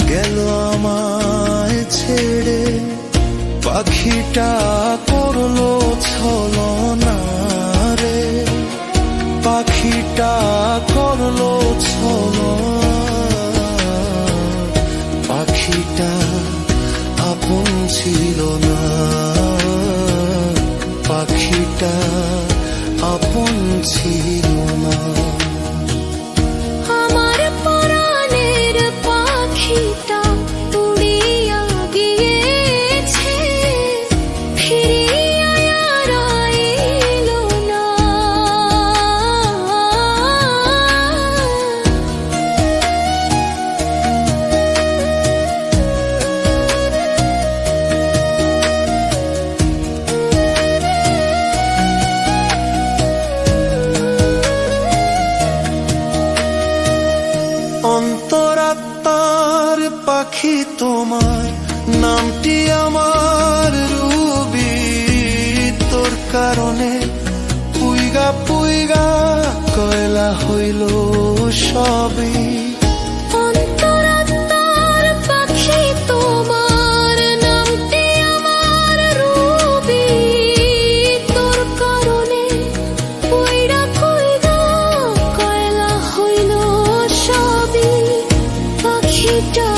গেল আমায় ছেড়ে, পাখিটা করলো ছলনা রে, পাখিটা করলো ছলনা। পাখিটা আপন ছিল না, পাখিটা আপন ছিল না। আমার পরাণের পাখিটা উড়িয়া গিয়েছে, ফিরিয়া আর আইল না। অন্তরাত্মার পাখি তোমার, নামটি আমার রুবি। তোর কারণে পুইগা পুইগা কয়লা হইল সবই। অন্তরাত্মার পাখি তোমার, নামটি আমার রুবি। তোর কারণে পুইরা পুইরা কয়লা হইল সবই। পাখিটা